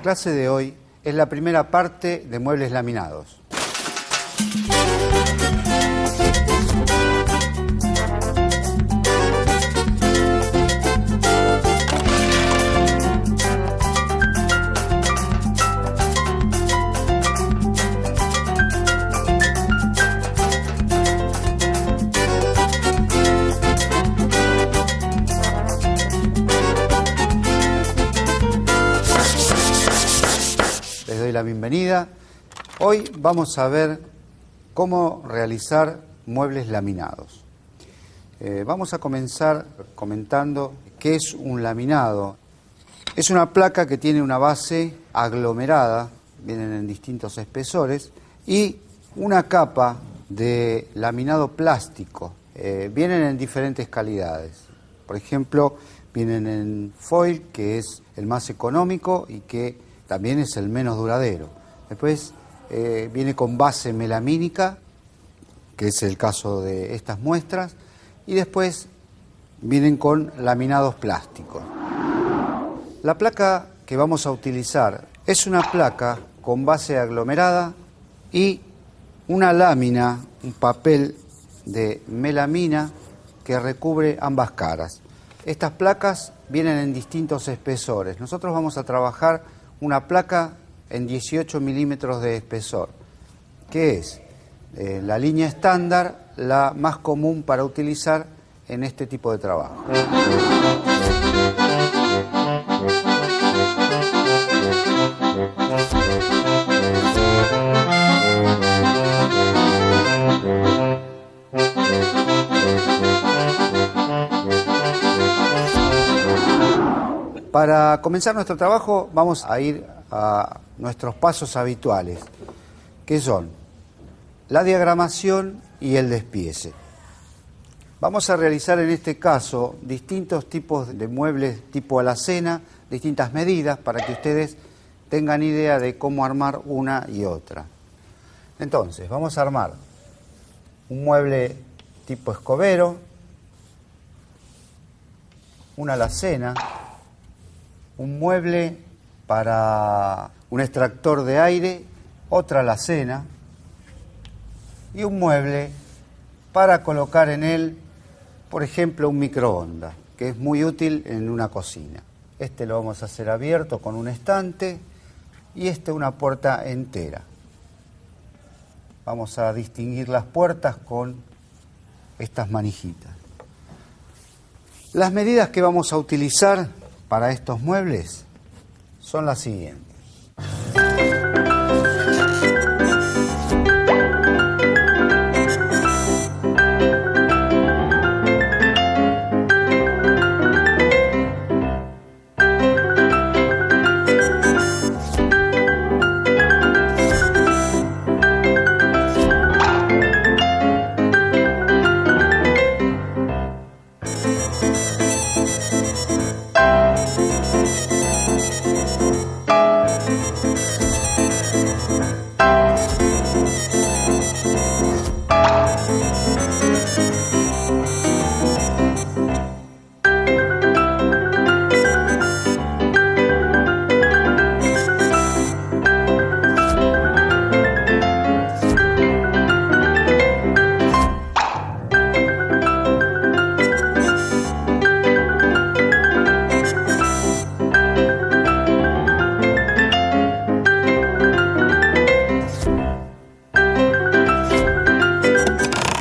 clase de hoy es la primera parte de muebles laminados. Les doy la bienvenida. Hoy vamos a ver cómo realizar muebles laminados. Vamos a comenzar comentando qué es un laminado. Es una placa que tiene una base aglomerada, vienen en distintos espesores, y una capa de laminado plástico. Vienen en diferentes calidades. Por ejemplo, vienen en foil, que es el más económico y que también es el menos duradero. Después viene con base melamínica, que es el caso de estas muestras, y después vienen con laminados plásticos. La placa que vamos a utilizar es una placa con base aglomerada y una lámina, un papel de melamina que recubre ambas caras. Estas placas vienen en distintos espesores. Nosotros vamos a trabajar una placa en 18 milímetros de espesor, que es la línea estándar, la más común para utilizar en este tipo de trabajo. Para comenzar nuestro trabajo vamos a ir a nuestros pasos habituales, que son la diagramación y el despiece. Vamos a realizar en este caso distintos tipos de muebles tipo alacena, distintas medidas para que ustedes tengan idea de cómo armar una y otra. Entonces, vamos a armar un mueble tipo escobero, una alacena, un mueble para un extractor de aire, otra alacena y un mueble para colocar en él, por ejemplo, un microondas, que es muy útil en una cocina. Este lo vamos a hacer abierto con un estante y una puerta entera. Vamos a distinguir las puertas con estas manijitas. Las medidas que vamos a utilizar para estos muebles son las siguientes.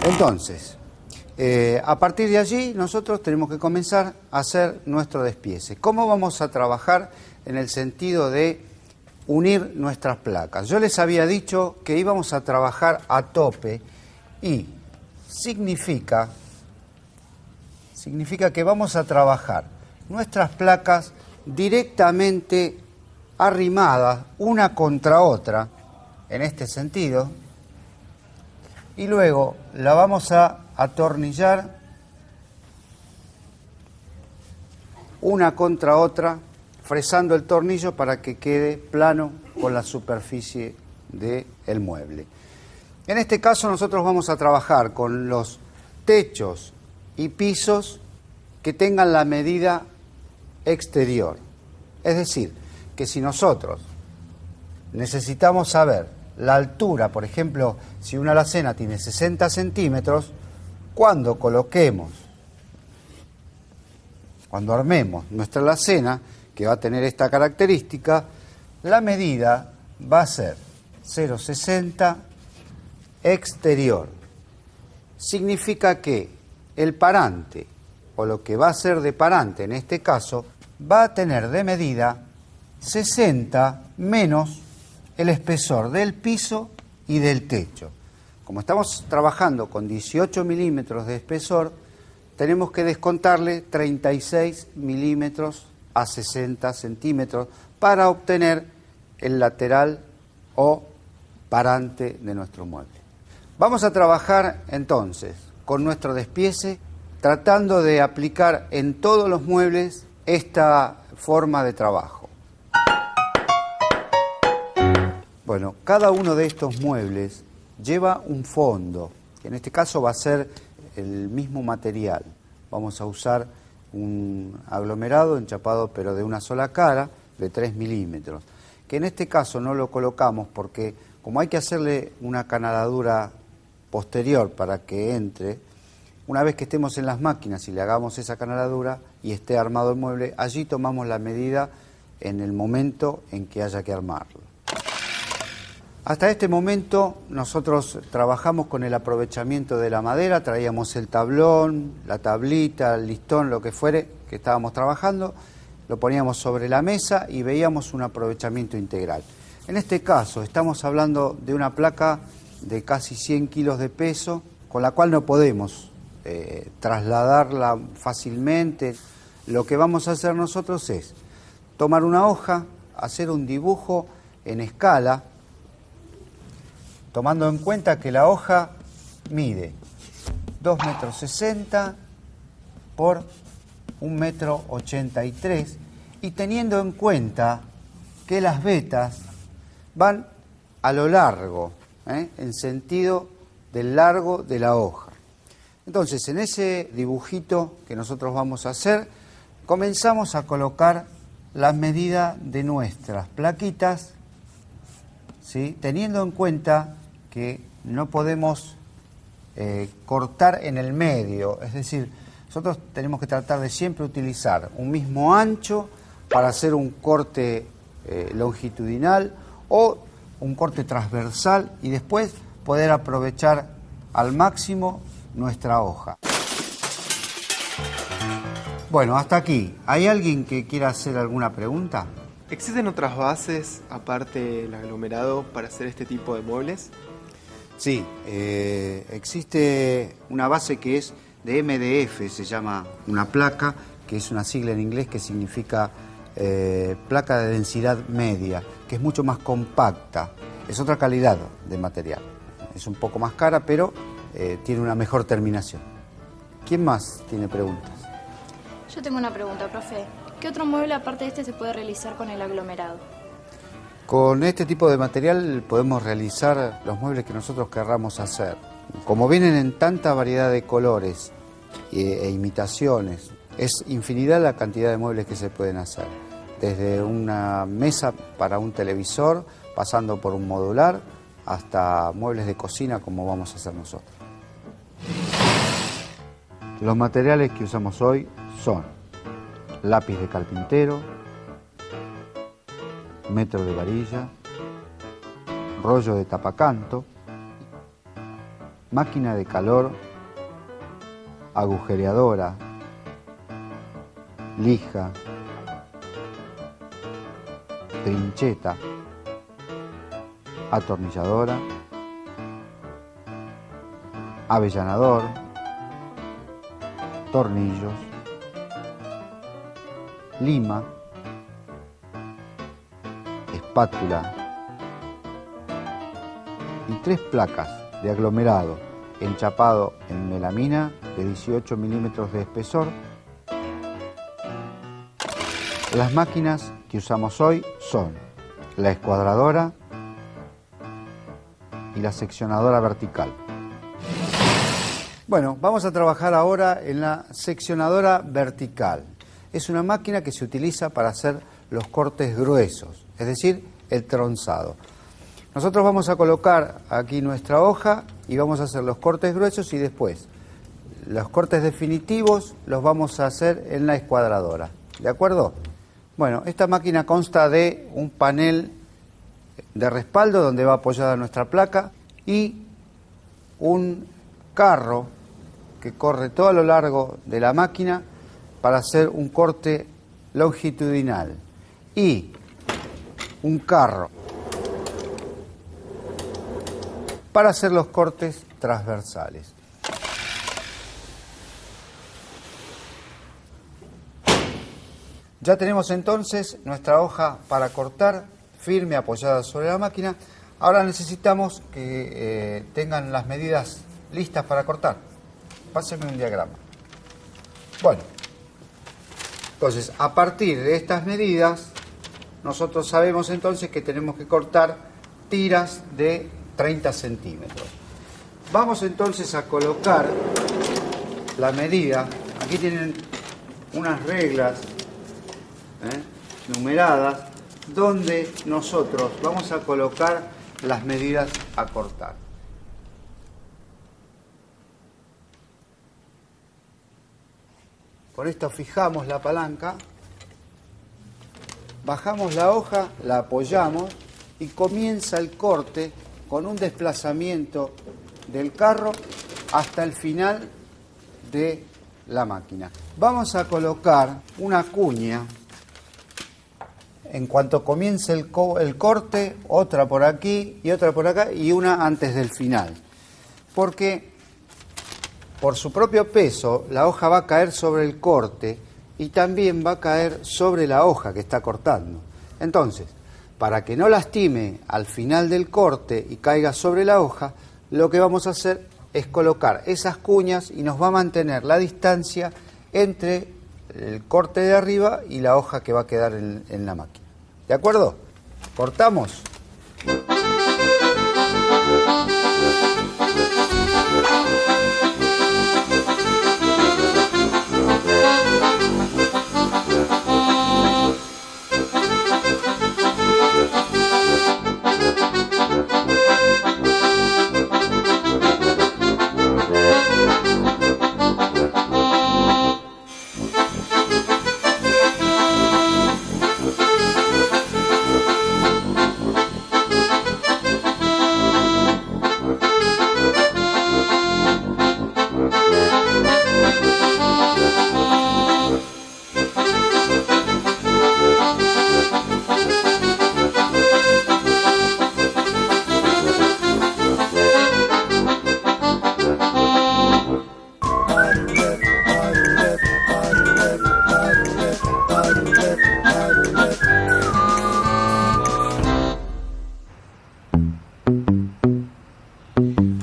Entonces, a partir de allí nosotros tenemos que comenzar a hacer nuestro despiece. ¿Cómo vamos a trabajar en el sentido de unir nuestras placas? Yo les había dicho que íbamos a trabajar a tope y significa que vamos a trabajar nuestras placas directamente arrimadas una contra otra, en este sentido, y luego la vamos a atornillar una contra otra, fresando el tornillo para que quede plano con la superficie del mueble. En este caso nosotros vamos a trabajar con los techos y pisos que tengan la medida exterior. Es decir, que si nosotros necesitamos saber la altura. Por ejemplo, si una alacena tiene 60 centímetros, cuando armemos nuestra alacena, que va a tener esta característica, la medida va a ser 0,60 exterior. Significa que el parante, o lo que va a ser de parante en este caso, va a tener de medida 60 menos el espesor del piso y del techo. Como estamos trabajando con 18 milímetros de espesor, tenemos que descontarle 36 milímetros a 60 centímetros para obtener el lateral o parante de nuestro mueble. Vamos a trabajar entonces con nuestro despiece, tratando de aplicar en todos los muebles esta forma de trabajo. Bueno, cada uno de estos muebles lleva un fondo, que en este caso va a ser el mismo material. Vamos a usar un aglomerado enchapado pero de una sola cara, de 3 milímetros, que en este caso no lo colocamos porque como hay que hacerle una canaladura posterior para que entre, una vez que estemos en las máquinas y le hagamos esa canaladura y esté armado el mueble, allí tomamos la medida en el momento en que haya que armarlo. Hasta este momento nosotros trabajamos con el aprovechamiento de la madera, traíamos el tablón, la tablita, el listón, lo que fuere que estábamos trabajando, lo poníamos sobre la mesa y veíamos un aprovechamiento integral. En este caso estamos hablando de una placa de casi 100 kilos de peso, con la cual no podemos trasladarla fácilmente. Lo que vamos a hacer nosotros es tomar una hoja, hacer un dibujo en escala, tomando en cuenta que la hoja mide 2,60 metros por 1,83 metros y teniendo en cuenta que las vetas van a lo largo, en sentido del largo de la hoja. Entonces, en ese dibujito que nosotros vamos a hacer, comenzamos a colocar las medidas de nuestras plaquitas, ¿sí? Teniendo en cuenta que no podemos cortar en el medio, es decir, nosotros tenemos que tratar de siempre utilizar un mismo ancho para hacer un corte longitudinal o un corte transversal y después poder aprovechar al máximo nuestra hoja. Bueno, hasta aquí. ¿Hay alguien que quiera hacer alguna pregunta? ¿Existen otras bases, aparte del aglomerado, para hacer este tipo de muebles? Sí, existe una base que es de MDF, se llama una placa, que es una sigla en inglés que significa placa de densidad media, que es mucho más compacta, es otra calidad de material. Es un poco más cara, pero tiene una mejor terminación. ¿Quién más tiene preguntas? Yo tengo una pregunta, profe. ¿Qué otro mueble aparte de este se puede realizar con el aglomerado? Con este tipo de material podemos realizar los muebles que nosotros querramos hacer. Como vienen en tanta variedad de colores e imitaciones, es infinidad la cantidad de muebles que se pueden hacer. Desde una mesa para un televisor, pasando por un modular, hasta muebles de cocina como vamos a hacer nosotros. Los materiales que usamos hoy son lápiz de carpintero, metro de varilla, rollo de tapacanto, máquina de calor, agujereadora, lija, trincheta, atornilladora, avellanador, tornillos, lima, espátula y 3 placas de aglomerado enchapado en melamina de 18 milímetros de espesor. Las máquinas que usamos hoy son la escuadradora y la seccionadora vertical. Bueno, vamos a trabajar ahora en la seccionadora vertical. Es una máquina que se utiliza para hacer los cortes gruesos, es decir, el trenzado. Nosotros vamos a colocar aquí nuestra hoja y vamos a hacer los cortes gruesos y después los cortes definitivos los vamos a hacer en la escuadradora. ¿De acuerdo? Bueno, esta máquina consta de un panel de respaldo donde va apoyada nuestra placa y un carro que corre todo a lo largo de la máquina para hacer un corte longitudinal y un carro para hacer los cortes transversales. Ya tenemos entonces nuestra hoja para cortar firme apoyada sobre la máquina. Ahora necesitamos que tengan las medidas listas para cortar. Pásenme un diagrama. Bueno, entonces a partir de estas medidas nosotros sabemos entonces que tenemos que cortar tiras de 30 centímetros. Vamos entonces a colocar la medida. Aquí tienen unas reglas numeradas donde nosotros vamos a colocar las medidas a cortar. Por esto fijamos la palanca, bajamos la hoja, la apoyamos y comienza el corte con un desplazamiento del carro hasta el final de la máquina. Vamos a colocar una cuña en cuanto comience el corte, otra por aquí y otra por acá y una antes del final. Porque por su propio peso la hoja va a caer sobre el corte y también va a caer sobre la hoja que está cortando. Entonces, para que no lastime al final del corte y caiga sobre la hoja, lo que vamos a hacer es colocar esas cuñas y nos va a mantener la distancia entre el corte de arriba y la hoja que va a quedar en la máquina. ¿De acuerdo? Cortamos.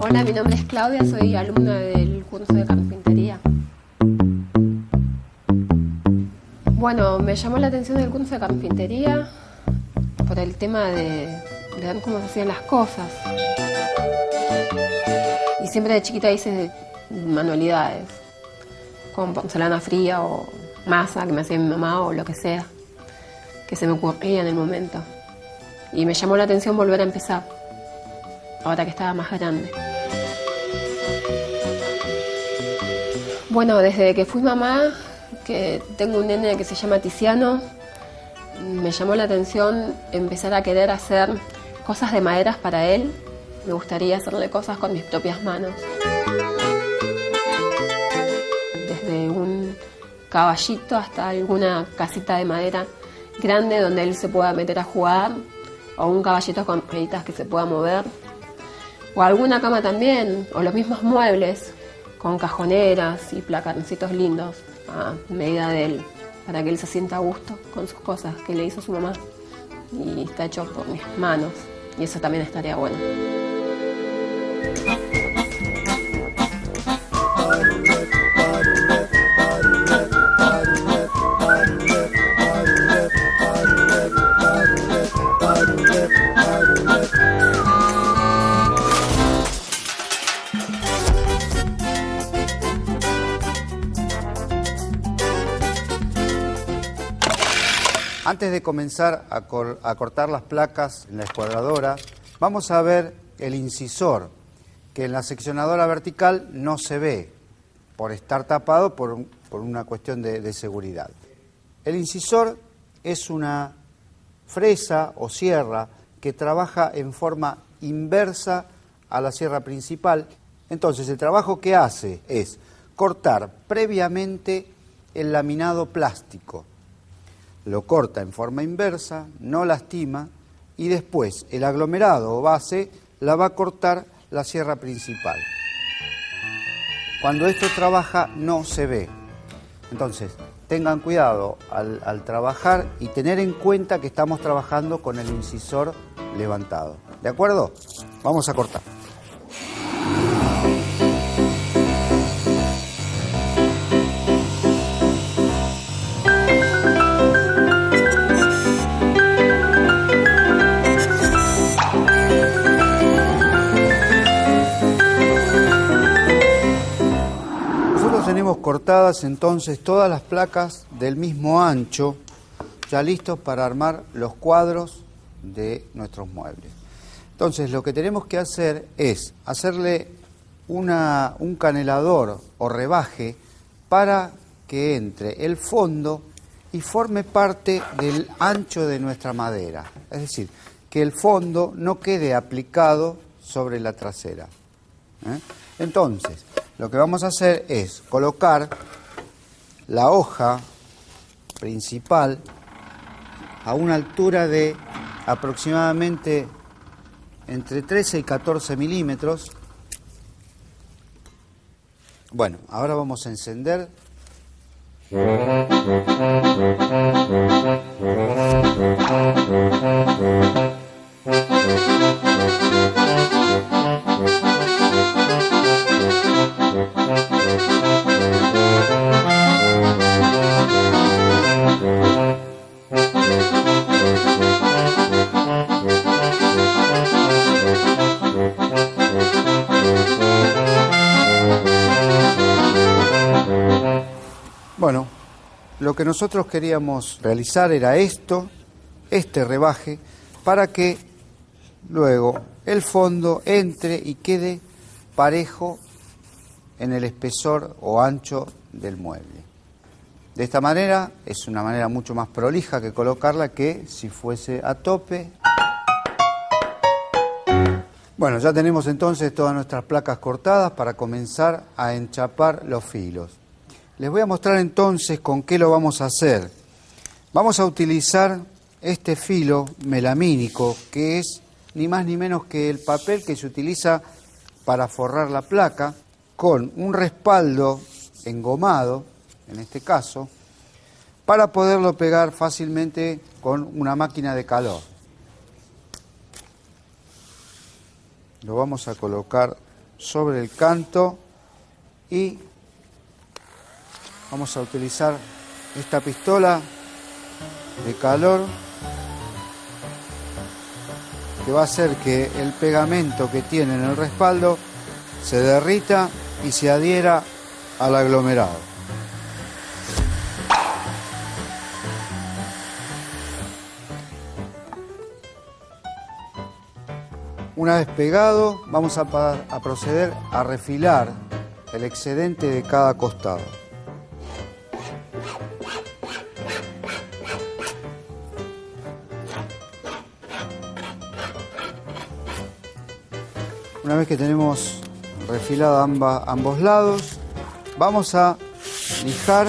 Hola, mi nombre es Claudia, soy alumna del curso de carpintería. Bueno, me llamó la atención el curso de carpintería por el tema de ver cómo se hacían las cosas. Y siempre de chiquita hice manualidades, con porcelana fría o masa que me hacía mi mamá o lo que sea, que se me ocurría en el momento. Y me llamó la atención volver a empezar, ahora que estaba más grande. Bueno, desde que fui mamá, que tengo un nene que se llama Tiziano, me llamó la atención empezar a querer hacer cosas de maderas para él. Me gustaría hacerle cosas con mis propias manos. Desde un caballito hasta alguna casita de madera grande donde él se pueda meter a jugar, o un caballito con rueditas que se pueda mover, o alguna cama también, o los mismos muebles con cajoneras y placancitos lindos a medida de él, para que él se sienta a gusto con sus cosas que le hizo su mamá y está hecho por mis manos, y eso también estaría bueno. Antes de comenzar a cortar las placas en la escuadradora, vamos a ver el incisor, que en la seccionadora vertical no se ve, por estar tapado por una cuestión de seguridad. El incisor es una fresa o sierra que trabaja en forma inversa a la sierra principal. Entonces, el trabajo que hace es cortar previamente el laminado plástico. Lo corta en forma inversa, no lastima, y después el aglomerado o base la va a cortar la sierra principal. Cuando esto trabaja no se ve. Entonces, tengan cuidado al trabajar y tener en cuenta que estamos trabajando con el incisor levantado. ¿De acuerdo? Vamos a cortar. Tenemos cortadas entonces todas las placas del mismo ancho, ya listos para armar los cuadros de nuestros muebles. Entonces lo que tenemos que hacer es hacerle un canelador o rebaje para que entre el fondo y forme parte del ancho de nuestra madera. Es decir, que el fondo no quede aplicado sobre la trasera. Entonces, lo que vamos a hacer es colocar la hoja principal a una altura de aproximadamente entre 13 y 14 milímetros. Bueno, ahora vamos a encender. Bueno, lo que nosotros queríamos realizar era este rebaje, para que luego el fondo entre y quede parejo en el espesor o ancho del mueble. De esta manera es una manera mucho más prolija que colocarla que si fuese a tope. Bueno, ya tenemos entonces todas nuestras placas cortadas para comenzar a enchapar los filos. Les voy a mostrar entonces con qué lo vamos a hacer. Vamos a utilizar este filo melamínico, que es ni más ni menos que el papel que se utiliza para forrar la placa, con un respaldo engomado, en este caso, para poderlo pegar fácilmente con una máquina de calor. Lo vamos a colocar sobre el canto y vamos a utilizar esta pistola de calor que va a hacer que el pegamento que tiene en el respaldo se derrita y se adhiera al aglomerado. Una vez pegado, vamos a proceder a refilar el excedente de cada costado. Una vez que tenemos refilado ambos lados, vamos a lijar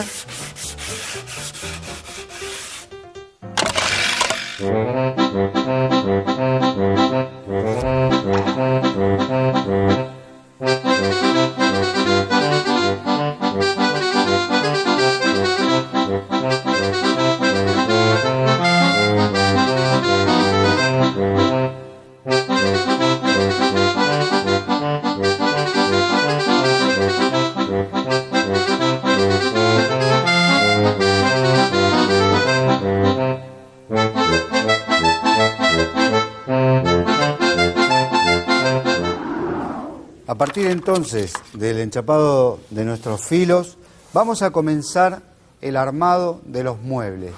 A partir entonces del enchapado de nuestros filos, vamos a comenzar el armado de los muebles.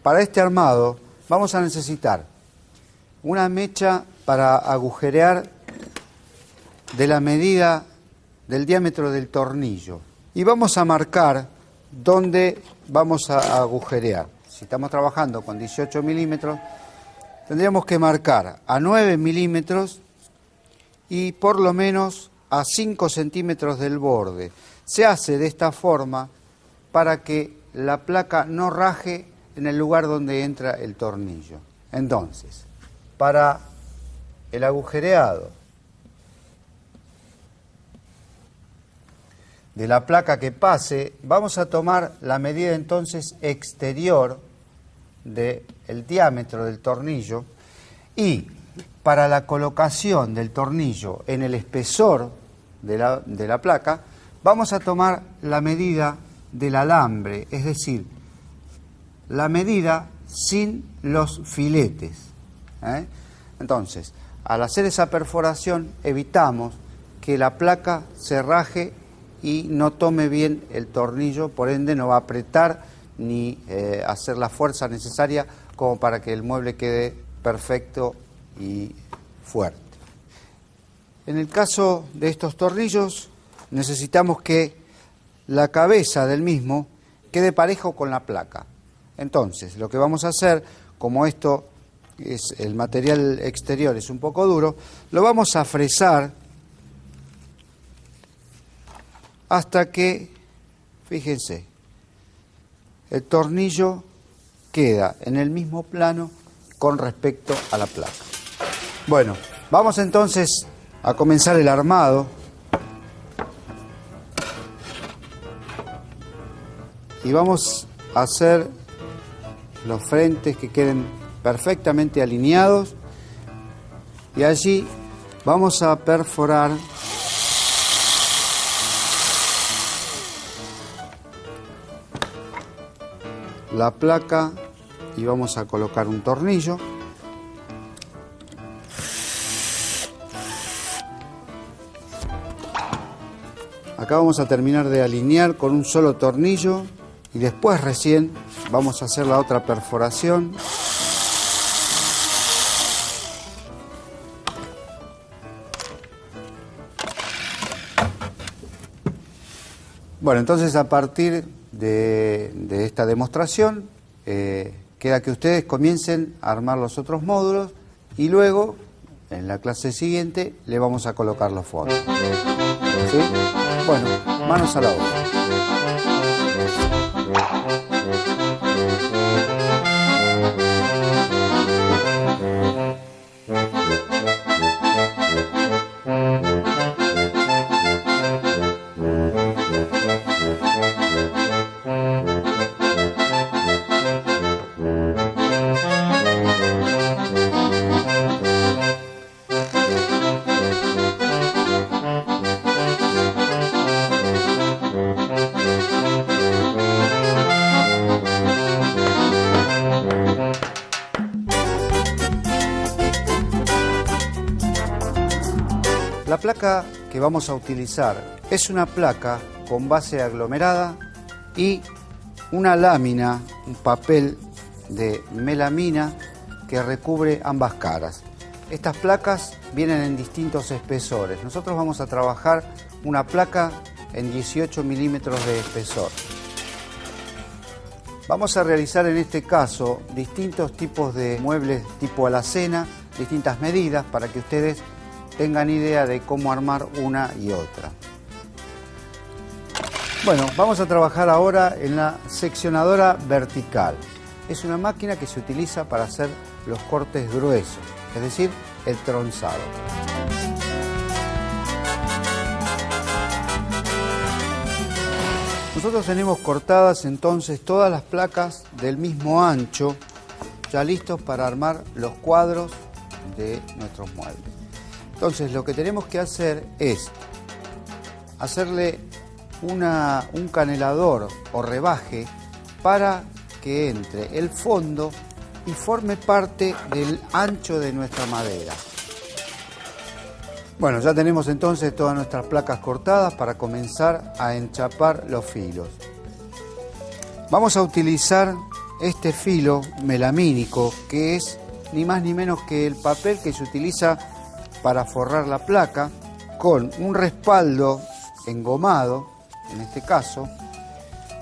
para este armado vamos a necesitar una mecha para agujerear de la medida del diámetro del tornillo. Y vamos a marcar dónde vamos a agujerear. Si estamos trabajando con 18 milímetros, tendríamos que marcar a 9 milímetros y por lo menos a 5 centímetros del borde. Se hace de esta forma para que la placa no raje en el lugar donde entra el tornillo. Entonces, para el agujereado de la placa que pase, vamos a tomar la medida entonces exterior del diámetro del tornillo, y para la colocación del tornillo en el espesor de la placa, vamos a tomar la medida del alambre, es decir, la medida sin los filetes. Entonces, al hacer esa perforación evitamos que la placa se raje y no tome bien el tornillo, por ende no va a apretar ni hacer la fuerza necesaria como para que el mueble quede perfecto y fuerte. En el caso de estos tornillos necesitamos que la cabeza del mismo quede parejo con la placa. Entonces, lo que vamos a hacer, como esto es el material exterior es un poco duro, lo vamos a fresar hasta que, fíjense, el tornillo queda en el mismo plano con respecto a la placa. Bueno, vamos entonces a comenzar el armado. Y vamos a hacer los frentes que queden perfectamente alineados. Y allí vamos a perforar la placa y vamos a colocar un tornillo. Acá vamos a terminar de alinear con un solo tornillo y después recién vamos a hacer la otra perforación. Bueno, entonces a partir de esta demostración queda que ustedes comiencen a armar los otros módulos y luego en la clase siguiente le vamos a colocar los fondos. ¿Sí? Bueno, manos a la obra. La placa que vamos a utilizar es una placa con base aglomerada y una lámina, un papel de melamina que recubre ambas caras. Estas placas vienen en distintos espesores. Nosotros vamos a trabajar una placa en 18 milímetros de espesor. Vamos a realizar en este caso distintos tipos de muebles tipo alacena, distintas medidas para que ustedes tengan idea de cómo armar una y otra. Bueno, vamos a trabajar ahora en la seccionadora vertical. Es una máquina que se utiliza para hacer los cortes gruesos, es decir, el tronzado. Nosotros tenemos cortadas entonces todas las placas del mismo ancho, ya listos para armar los cuadros de nuestros muebles. Entonces lo que tenemos que hacer es hacerle un canelador o rebaje para que entre el fondo y forme parte del ancho de nuestra madera. Bueno, ya tenemos entonces todas nuestras placas cortadas para comenzar a enchapar los filos. Vamos a utilizar este filo melamínico, que es ni más ni menos que el papel que se utiliza para forrar la placa, con un respaldo engomado, en este caso,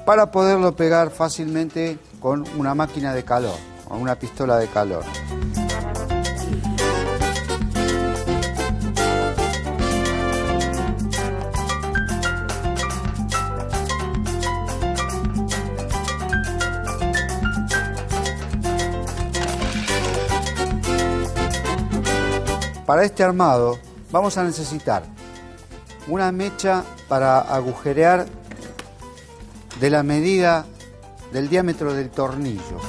para poderlo pegar fácilmente con una máquina de calor, o una pistola de calor. Para este armado vamos a necesitar una mecha para agujerear de la medida del diámetro del tornillo.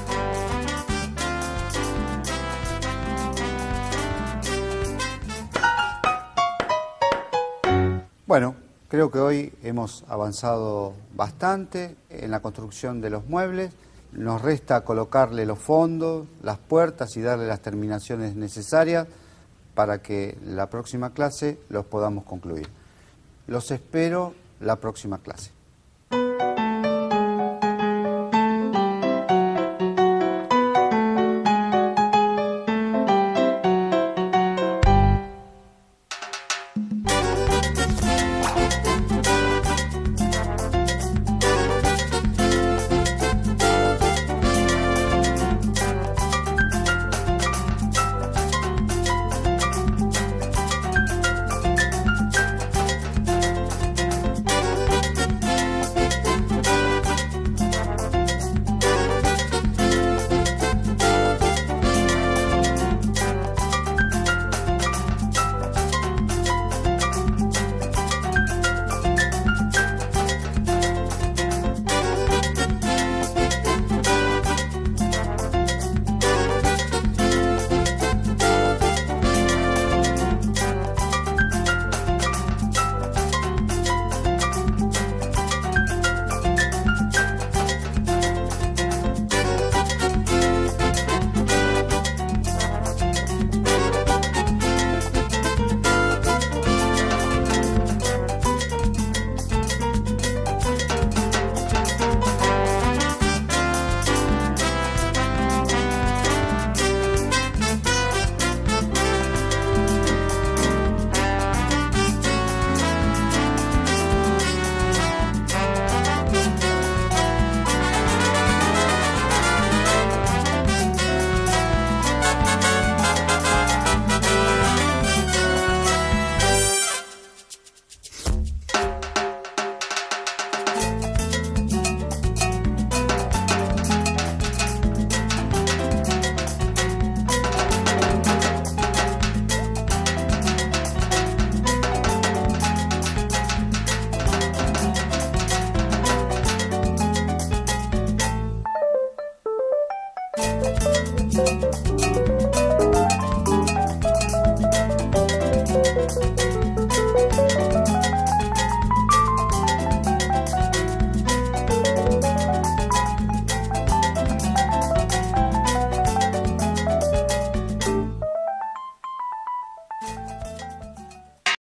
Bueno, creo que hoy hemos avanzado bastante en la construcción de los muebles. Nos resta colocarle los fondos, las puertas y darle las terminaciones necesarias para que la próxima clase los podamos concluir. Los espero la próxima clase.